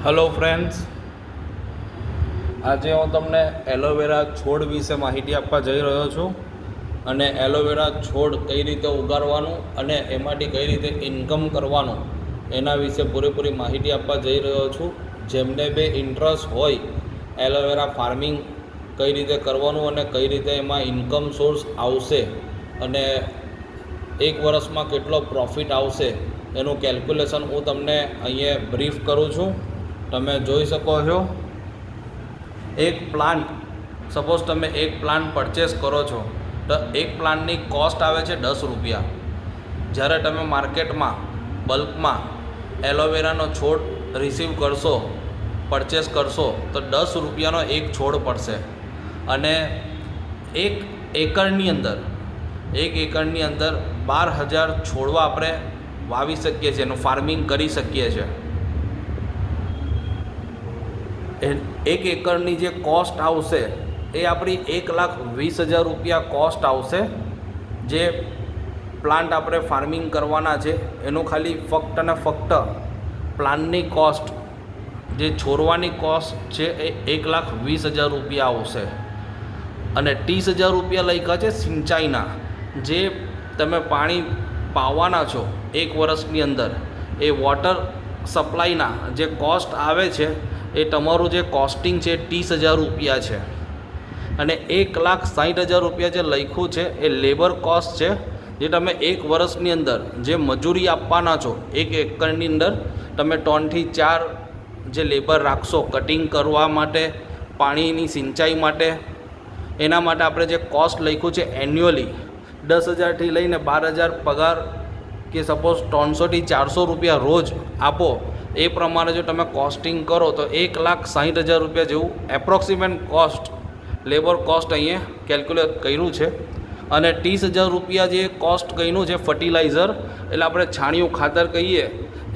Hello friends, આજે હું તમને એલોવેરા છોડ વિશે માહિતી આપવા જઈ રહ્યો છું અને એલોવેરા છોડ કઈ રીતે ઉગાડવાનું અને એમાંથી કઈ રીતે ઇન્કમ કરવાનું એના વિશે પૂરેપૂરી માહિતી આપવા જઈ રહ્યો છું. જેમને બે ઇન્ટરેસ્ટ હોય એલોવેરા ફાર્મિંગ કઈ રીતે કરવાનું અને કઈ રીતે એમાં ઇન્કમ સોર્સ આવશે અને એક વર્ષમાં કેટલો પ્રોફિટ આવશે એનું કેલ્ક્યુલેશન હું તમને અહીંયા બ્રીફ કરું છું. તમે જોઈ શકો છો, એક પ્લાન્ટ સપોઝ તમે એક પ્લાન્ટ પરચેસ કરો છો તો એક પ્લાન્ટની કોસ્ટ આવે છે 10 રૂપિયા. જ્યારે તમે માર્કેટમાં બલ્કમાં એલોવેરાનો છોડ રિસીવ કરશો, પરચેસ કરશો તો 10 રૂપિયાનો એક છોડ પડશે અને એક એકરની અંદર 12,000 છોડવા આપણે વાવી શકીએ છીએ, એનું ફાર્મિંગ કરી શકીએ છીએ. એક એકરની જે કોસ્ટ આવશે એ આપણી 1,20,000 રૂપિયા કોસ્ટ આવશે. જે પ્લાન્ટ આપણે ફાર્મિંગ કરવાના છે એનું ખાલી ફક્ત અને ફક્ત પ્લાન્ટની કોસ્ટ, જે છોડવાની કોસ્ટ છે એ 1,20,000 રૂપિયા આવશે. અને 30,000 રૂપિયા લખ્યા છે સિંચાઈના, જે તમે પાણી પાવાના છો એક વર્ષની અંદર, એ વોટર સપ્લાયના જે કોસ્ટ આવે છે એ તમારું જે કોસ્ટિંગ છે 30,000 રૂપિયા છે. અને 1,60,000 રૂપિયા જે લખ્યું છે એ લેબર કોસ્ટ છે, જે તમે એક વર્ષની અંદર જે મજૂરી આપવાના છો એક એકરની અંદર તમે 3 થી 4 જે લેબર રાખશો કટિંગ કરવા માટે, પાણીની સિંચાઈ માટે, એના માટે આપણે જે કોસ્ટ લખ્યું છે એન્યુઅલી 10,000થી લઈને 12,000 પગાર કે સપોઝ 300 થી 400 રૂપિયા રોજ આપો, એ પ્રમાણે જો તમે કોસ્ટિંગ કરો તો 1,60,000 રૂપિયા જેવું એપ્રોક્સિમેટ કોસ્ટ, લેબર કોસ્ટ અહીંયા કેલ્ક્યુલેટ કર્યું છે. અને 30,000 રૂપિયા જે કોસ્ટ કર્યું છે ફર્ટિલાઇઝર, એટલે આપણે છાણિયું ખાતર કહીએ,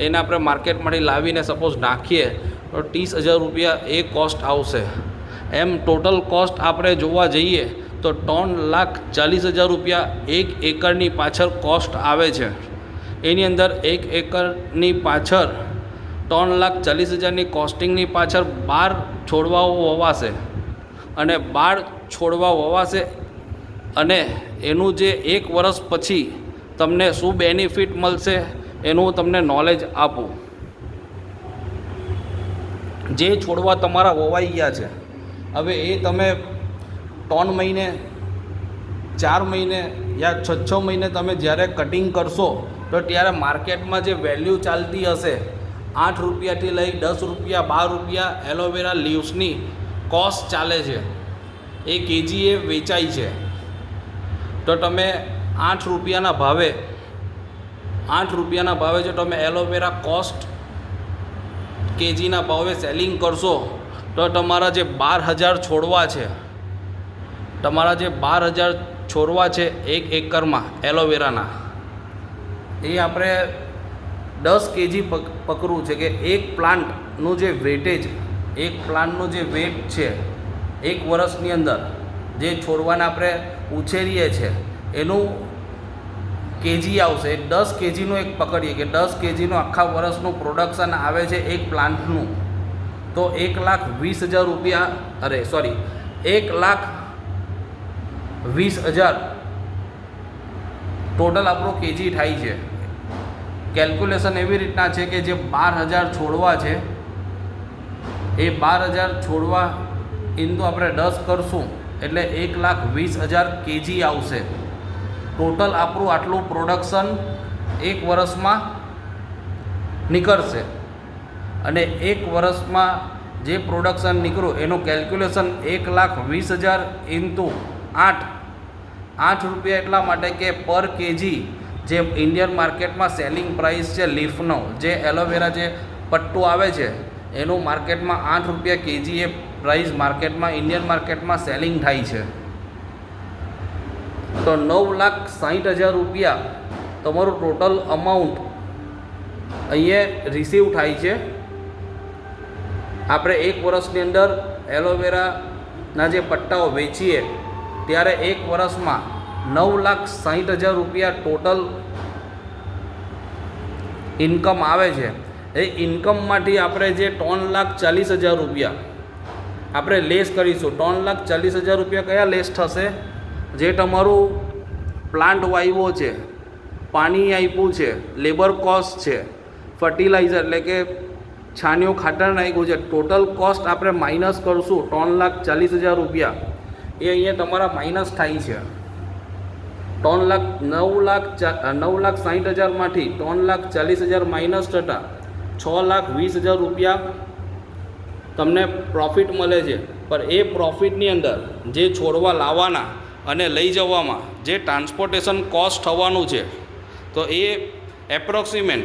એને આપણે માર્કેટમાંથી લાવીને સપોઝ નાખીએ તો 30,000 રૂપિયા એ કોસ્ટ આવશે. એમ ટોટલ કોસ્ટ આપણે જોવા જઈએ તો 3,40,000 રૂપિયા એક એકરની પાછળ કોસ્ટ આવે છે. એની અંદર એક એકરની પાછળ 3,40,000ની કોસ્ટિંગની પાછળ 12 છોડવાઓ વવાશે અને 12 છોડવા વવાશે અને એનું જે એક વર્ષ પછી તમને શું બેનિફિટ મળશે એનું તમને નોલેજ આપું. જે છોડવા તમારા વવાઈ ગયા છે, હવે એ તમે 3 મહિને, 4 મહિને યા 6 મહિને તમે જ્યારે કટિંગ કરશો તો ત્યારે માર્કેટમાં જે વેલ્યુ ચાલતી હશે 8 રૂપિયાથી લઈ 10 રૂપિયા, 12 રૂપિયા એલોવેરા લીવ્સની કોસ્ટ ચાલે છે, એ કેજી એ વેચાય છે. તો તમે 8 રૂપિયાના ભાવે જો તમે એલોવેરા કોસ્ટ કેજીના ભાવે સેલિંગ કરશો તો તમારા જે 12,000 છોડવા છે એક એકરમાં એલોવેરાના, એ આપણે 10 કેજી પકડવું છે કે એક પ્લાન્ટનું જે વેટેજ, એક પ્લાન્ટનું જે વેટ છે એક વર્ષની અંદર જે છોડવાને આપણે ઉછેરીએ છીએ એનું કેજી આવશે. 10 કેજીનું એક પકડીએ કે 10 કેજીનું આખા વર્ષનું પ્રોડક્શન આવે છે એક પ્લાન્ટનું, તો 1,20,000 રૂપિયા, 1,20,000 ટોટલ આપણું કેજી થાય છે. કેલ્ક્યુલેશન એવી રીતના છે કે જે 12,000 છોડવા છે એ 12,000 છોડવા ઇન્ટુ આપણે 10 કરશું એટલે 1,20,000 કેજી આવશે. ટોટલ આપણું આટલું પ્રોડક્શન એક વર્ષમાં નીકળશે. અને એક વર્ષમાં જે પ્રોડક્શન નીકળ્યું એનું કેલ્ક્યુલેશન 1,20,000 ઇન્ટુ 8 રૂપિયા, એટલા માટે કે પર કેજી જે ઇન્ડિયન માર્કેટમાં સેલિંગ પ્રાઇસ છે લીફનો, જે એલોવેરા જે પટ્ટું આવે છે એનું માર્કેટમાં 8 રૂપિયા કેજી એ પ્રાઇસ માર્કેટમાં, ઇન્ડિયન માર્કેટમાં સેલિંગ થાય છે. તો 9,60,000 રૂપિયા તમારું ટોટલ અમાઉન્ટ અહીંયા રિસીવ થાય છે. આપણે એક વર્ષની અંદર એલોવેરાના જે પટ્ટાઓ વેચીએ ત્યારે એક વર્ષમાં 9,60,000 રૂપિયા ટોટલ ઇન્કમ આવે છે. એ ઇન્કમમાંથી આપણે જે 3,40,000 રૂપિયા આપણે લેસ કરીશું. 3,40,000 રૂપિયા કયા લેસ થશે? જે તમારું પ્લાન્ટ વાવ્યો છે, પાણી આપ્યું છે, લેબર કોસ્ટ છે, ફર્ટિલાઇઝર એટલે કે છાણિયું ખાતર નાખ્યું છે, ટોટલ કોસ્ટ આપણે માઇનસ કરશું 3,40,000 રૂપિયા. એ અહીંયા તમારા માઇનસ થાય છે. 9,60,000માંથી 3,40,000 માઇનસ થતાં 6,20,000 રૂપિયા તમને પ્રોફિટ મળે છે. પણ એ પ્રોફિટની અંદર જે છોડવા લાવવાના અને લઈ જવામાં જે ટ્રાન્સપોર્ટેશન કોસ્ટ થવાનું છે, તો એ એપ્રોક્સિમેટ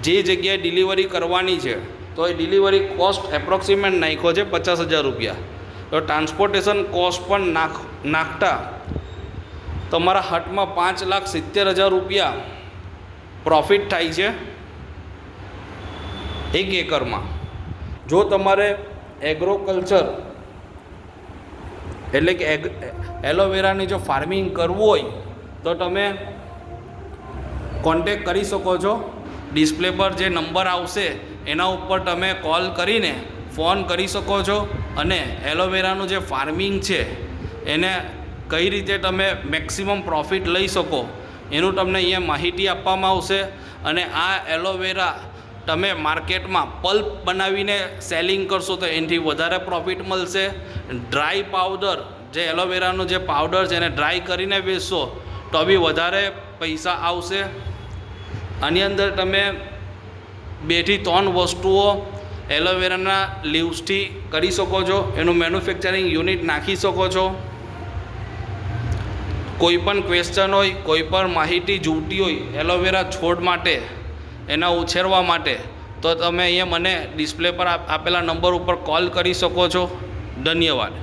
જે જગ્યાએ ડિલિવરી કરવાની છે, તો એ ડિલિવરી કોસ્ટ એપ્રોક્સિમેટ નાખ્યો છે 50,000 રૂપિયા. તો ટ્રાન્સપોર્ટેશન કોસ્ટ પણ નાખતા તમારા હાથમાં 5,70,000 રૂપિયા પ્રોફિટ થાય છે 1 એકરમાં. જો તમારે એગ્રોકલ્ચર એટલે કે એલોવેરાની જો ફાર્મિંગ કરવું હોય તો તમે કોન્ટેક કરી શકો છો. ડિસ્પ્લે પર જે નંબર આવશે એના ઉપર તમે કોલ કરીને ફોન કરી શકો છો અને એલોવેરાનું જે ફાર્મિંગ છે એને કઈ રીતે તમે મેક્સિમમ પ્રોફિટ લઈ શકો એનું તમને અહીંયા માહિતી આપવામાં આવશે. અને આ એલોવેરા તમે માર્કેટમાં પલ્પ બનાવીને સેલિંગ કરશો તો એનાથી વધારે પ્રોફિટ મળશે. ડ્રાય પાવડર જે એલોવેરાનું જે પાવડર છે એને ડ્રાય કરીને વેચશો તો બી વધારે પૈસા આવશે. આની અંદર તમે 2 થી 3 વસ્તુઓ એલોવેરાના લીવ્સથી કરી શકો છો. એનું મેન્યુફેક્ચરિંગ યુનિટ નાખી શકો છો. કોઈ પણ ક્વેશ્ચન હોય, કોઈ પણ માહિતી જોઈતી હોય એલોવેરા છોડ માટે, એના ઉછેરવા માટે, તો તમે અહીંયા મને ડિસ્પ્લે પર આપેલા નંબર ઉપર કોલ કરી શકો છો. ધન્યવાદ.